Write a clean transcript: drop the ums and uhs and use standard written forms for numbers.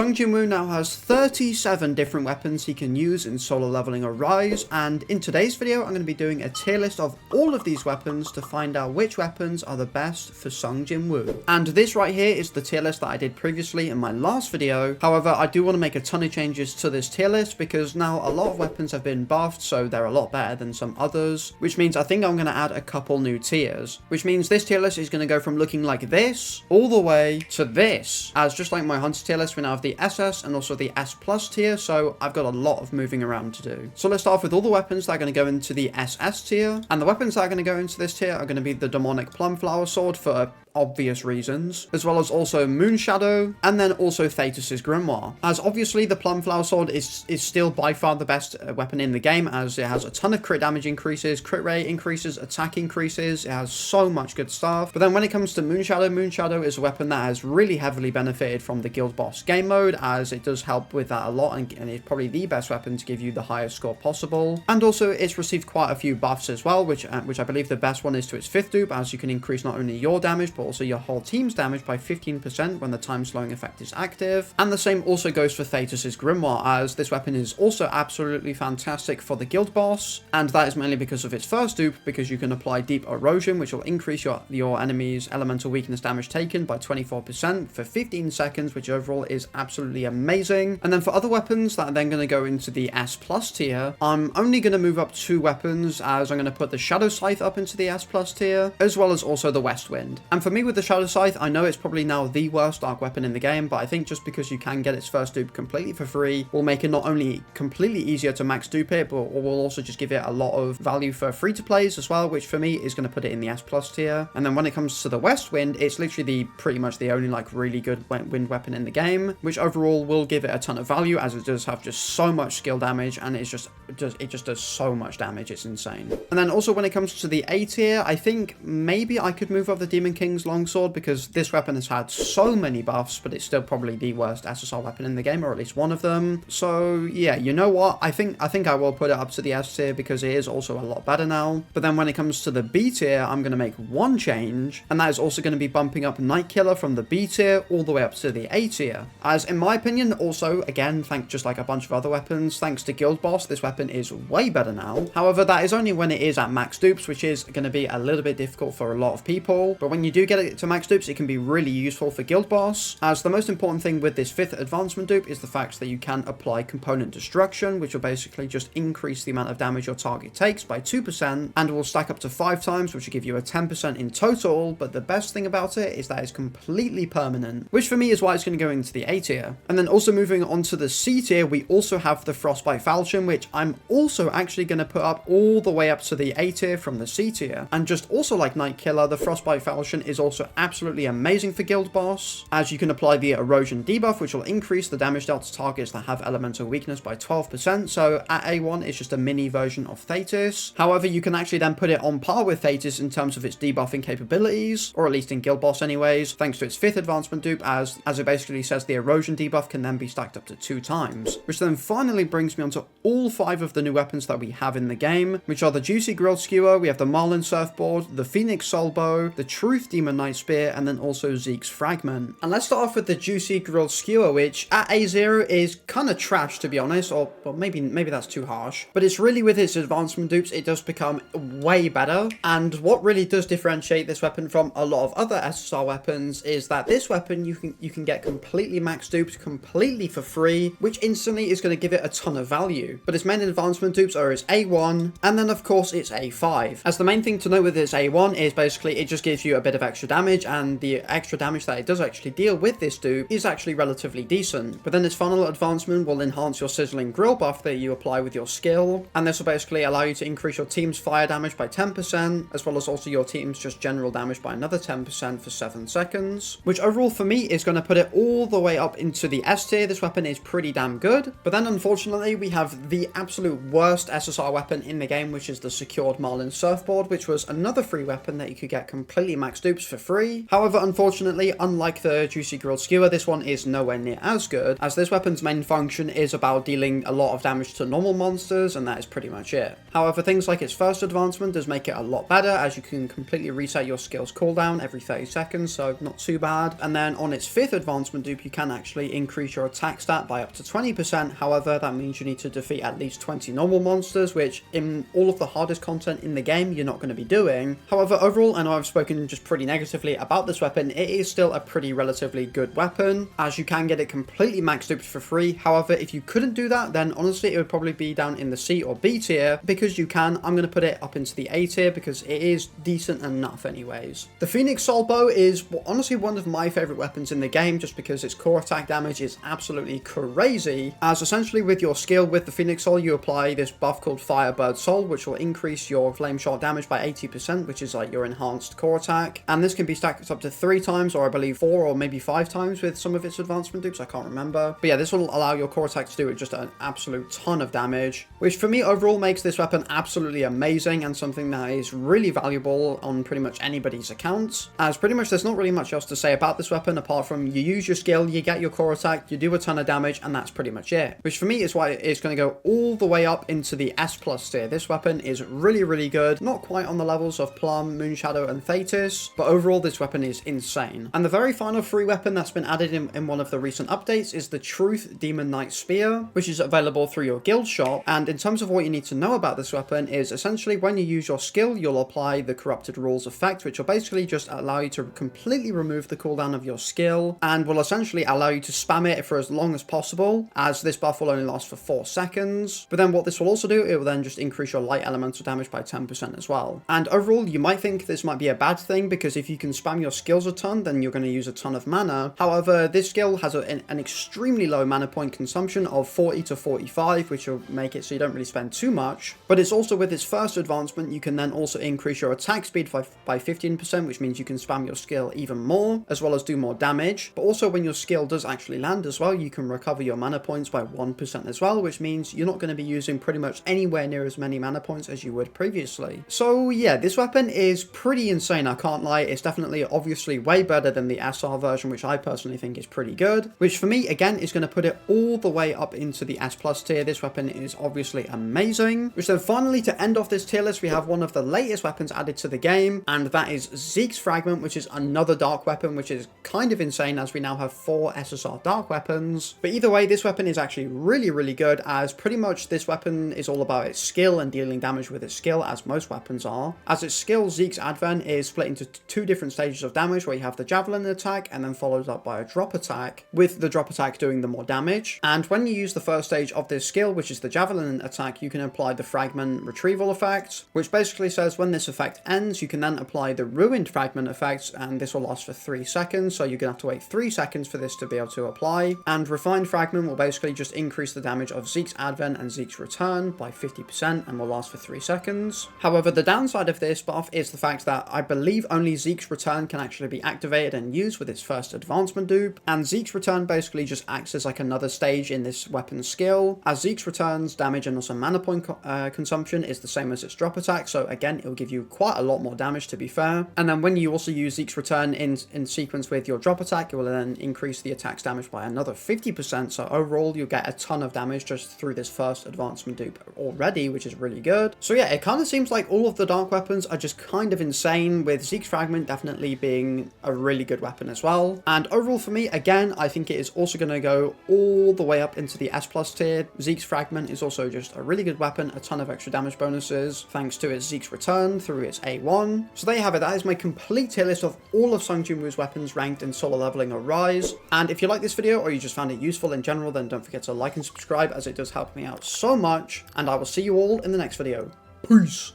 Sung Jinwoo now has 37 different weapons he can use in solo leveling or Rise, and in today's video I'm going to be doing a tier list of all of these weapons to find out which weapons are the best for Sung Jinwoo. And this right here is the tier list that I did previously in my last video. However, I do want to make a ton of changes to this tier list because now a lot of weapons have been buffed, so they're a lot better than some others, which means I think I'm going to add a couple new tiers, which means this tier list is going to go from looking like this all the way to this, as just like my Hunter tier list, we now have the SS and also the S plus tier, so I've got a lot of moving around to do. So let's start off with all the weapons that are going to go into the SS tier, and the weapons that are going to go into this tier are going to be the Demonic Plumflower Sword for obvious reasons, as well as also Moonshadow, and then also Thetis' Grimoire. As obviously the Plumflower Sword is still by far the best weapon in the game, as it has a ton of crit damage increases, crit rate increases, attack increases, it has so much good stuff. But then when it comes to Moonshadow, Moonshadow is a weapon that has really heavily benefited from the Guild Boss game mode, as it does help with that a lot, and it's probably the best weapon to give you the highest score possible. And also it's received quite a few buffs as well, which I believe the best one is to its 5th dupe, as you can increase not only your damage but also your whole team's damage by 15% when the time slowing effect is active. And the same also goes for Thetis' Grimoire, as this weapon is also absolutely fantastic for the guild boss, and that is mainly because of its first dupe, because you can apply Deep Erosion, which will increase your enemy's elemental weakness damage taken by 24% for 15 seconds, which overall is absolutely amazing. And then for other weapons that are then going to go into the S plus tier, I'm only going to move up 2 weapons, as I'm going to put the Shadow Scythe up into the S plus tier, as well as also the West Wind. And for me with the Shadow Scythe, I know it's probably now the worst dark weapon in the game, but I think just because you can get its first dupe completely for free will make it not only completely easier to max dupe it, but will also just give it a lot of value for free-to-plays as well, which for me is going to put it in the S plus tier. And then when it comes to the West Wind, it's literally pretty much the only like really good wind weapon in the game, which overall will give it a ton of value, as it does have just so much skill damage, and it just does so much damage, it's insane. And then also when it comes to the A tier, I think maybe I could move up the Demon King's Longsword, because this weapon has had so many buffs, but it's still probably the worst SSR weapon in the game, or at least one of them. So yeah, you know what? I think I will put it up to the S tier because it is also a lot better now. But then when it comes to the B tier, I'm going to make one change, and that is also going to be bumping up Nightkiller from the B tier all the way up to the A tier. As in my opinion, also, again, just like a bunch of other weapons, thanks to Guild Boss, this weapon is way better now. However, that is only when it is at max dupes, which is going to be a little bit difficult for a lot of people. But when you do get it to max dupes, it can be really useful for Guild Boss, as the most important thing with this 5th advancement dupe is the fact that you can apply Component Destruction, which will basically just increase the amount of damage your target takes by 2%, and will stack up to 5 times, which will give you a 10% in total. But the best thing about it is that it's completely permanent, which for me is why it's going to go into the A tier. And then also moving on to the C tier, we also have the Frostbite Falchion, which I'm also actually going to put up all the way up to the A tier from the C tier. And just also like Nightkiller, the Frostbite Falchion is also absolutely amazing for Guild Boss, as you can apply the Erosion debuff, which will increase the damage dealt to targets that have elemental weakness by 12%. So at A1, it's just a mini version of Thetis. However, you can actually then put it on par with Thetis in terms of its debuffing capabilities, or at least in Guild Boss anyways, thanks to its 5th advancement dupe, as it basically says the Erosion debuff can then be stacked up to 2 times. Which then finally brings me onto all 5 of the new weapons that we have in the game, which are the Juicy Grilled Skewer, we have the Marlin Surfboard, the Phoenix Soulbow, the Truth Demon Knight Spear, and then also Zeke's Fragment. And let's start off with the Juicy Grilled Skewer, which at A0 is kind of trash, to be honest, or maybe that's too harsh, but it's really with its advancement dupes, it does become way better. And what really does differentiate this weapon from a lot of other SSR weapons is that this weapon you can get completely max duped completely for free, which instantly is going to give it a ton of value. But its main advancement dupes are its A1, and then of course its A5. As the main thing to note with its A1 is basically it just gives you a bit of extra damage, and the extra damage that it does actually deal with this dupe is actually relatively decent. But then its final advancement will enhance your Sizzling Grill buff that you apply with your skill, and this will basically allow you to increase your team's fire damage by 10%, as well as also your team's just general damage by another 10% for 7 seconds, which overall for me is going to put it all the way up into the S tier. This weapon is pretty damn good. But then unfortunately we have the absolute worst SSR weapon in the game, which is the Secured Marlin Surfboard, which was another free weapon that you could get completely max dupes for free. However, unfortunately, unlike the Juicy Grilled Skewer, this one is nowhere near as good, as this weapon's main function is about dealing a lot of damage to normal monsters, and that is pretty much it. However, things like its first advancement does make it a lot better, as you can completely reset your skill's cooldown every 30 seconds, so not too bad. And then on its 5th advancement dupe, you can actually increase your attack stat by up to 20%. However, that means you need to defeat at least 20 normal monsters, which in all of the hardest content in the game, you're not going to be doing. However, overall, I know I've spoken just pretty negatively about this weapon, it is still a pretty relatively good weapon, as you can get it completely max duped for free. However, if you couldn't do that, then honestly, it would probably be down in the C or B tier. Because you can, I'm going to put it up into the A tier because it is decent enough anyways. The Phoenix Soul Bow is honestly one of my favorite weapons in the game, just because its core attack damage is absolutely crazy, as essentially with your skill with the Phoenix Soul, you apply this buff called Firebird Soul, which will increase your flame shot damage by 80%, which is like your enhanced core attack. And this can be stacked up to 3 times, or I believe 4 or maybe 5 times with some of its advancement dupes, I can't remember. But yeah, this will allow your core attack to do just an absolute ton of damage, which for me overall makes this weapon absolutely amazing and something that is really valuable on pretty much anybody's accounts, as pretty much there's not really much else to say about this weapon apart from you use your skill, you get your core attack, you do a ton of damage, and that's pretty much it. Which for me is why it's going to go all the way up into the S+ tier. This weapon is really good, not quite on the levels of Plum, Moonshadow, and Thetis, but overall this weapon is insane. And the very final free weapon that's been added in one of the recent updates is the Truth Demon Knight Spear, which is available through your guild shop. And in terms of what you need to know about this weapon is essentially when you use your skill, you'll apply the Corrupted Rules effect, which will basically just allow you to completely remove the cooldown of your skill and will essentially allow you to spam it for as long as possible, as this buff will only last for 4 seconds. But then what this will also do, it will then just increase your light elemental damage by 10% as well. And overall, you might think this might be a bad thing, because if you can spam your skills a ton, then you're going to use a ton of mana. However, this skill has an extremely low mana point consumption of 40 to 45, which will make it so you don't really spend too much. But it's also with its first advancement, you can then also increase your attack speed by 15%, which means you can spam your skill even more, as well as do more damage. But also when your skill does actually land as well, you can recover your mana points by 1% as well, which means you're not going to be using pretty much anywhere near as many mana points as you would previously. So yeah, this weapon is pretty insane, I can't lie. It's definitely obviously way better than the SR version, which I personally think is pretty good, which for me again is going to put it all the way up into the S+ tier. This weapon is obviously amazing. Which then finally, to end off this tier list, we have one of the latest weapons added to the game, and that is Zeke's Fragment, which is another dark weapon, which is kind of insane as we now have 4 SSR dark weapons. But either way, this weapon is actually really good, as pretty much this weapon is all about its skill and dealing damage with its skill, as most weapons are. As its skill, Zeke's Advent is split into 2 different stages of damage, where you have the javelin attack and then followed up by a drop attack, with the drop attack doing the more damage. And when you use the first stage of this skill, which is the javelin attack, you can apply the Fragment retrieval effect, which basically says when this effect ends, you can then apply the ruined fragment effect, and this will last for 3 seconds, so you're gonna have to wait 3 seconds for this to be able to apply. And refined fragment will basically just increase the damage of Zeke's Advent and Zeke's Return by 50% and will last for 3 seconds. However, the downside of this buff is the fact that I believe only Zeke's Return can actually be activated and used with its first advancement dupe, and Zeke's Return basically just acts as like another stage in this weapon's skill, as Zeke's Return's damage and also mana point consumption is the same as its drop attack, so again it'll give you quite a lot more damage, to be fair. And then when you also use Zeke's Return in sequence with your drop attack, it will then increase the attack's damage by another 50%, so overall you'll get a ton of damage just through this first advancement dupe already, which is really good. So yeah, it kind of seems like all of the dark weapons are just kind of insane, with Zeke's Fragment definitely being a really good weapon as well. And overall for me, again, I think it is also going to go all the way up into the S+ tier. Zeke's Fragment is also just a really good weapon, a ton of extra damage bonuses thanks to its Zeke's Return through its A1. So there you have it, that is my complete tier list of all of Sung Jinwoo's weapons ranked in solo leveling or rise. And if you like this video or you just found it useful in general, then don't forget to like and subscribe, as it does help me out so much, and I will see you all in the next video. Peace!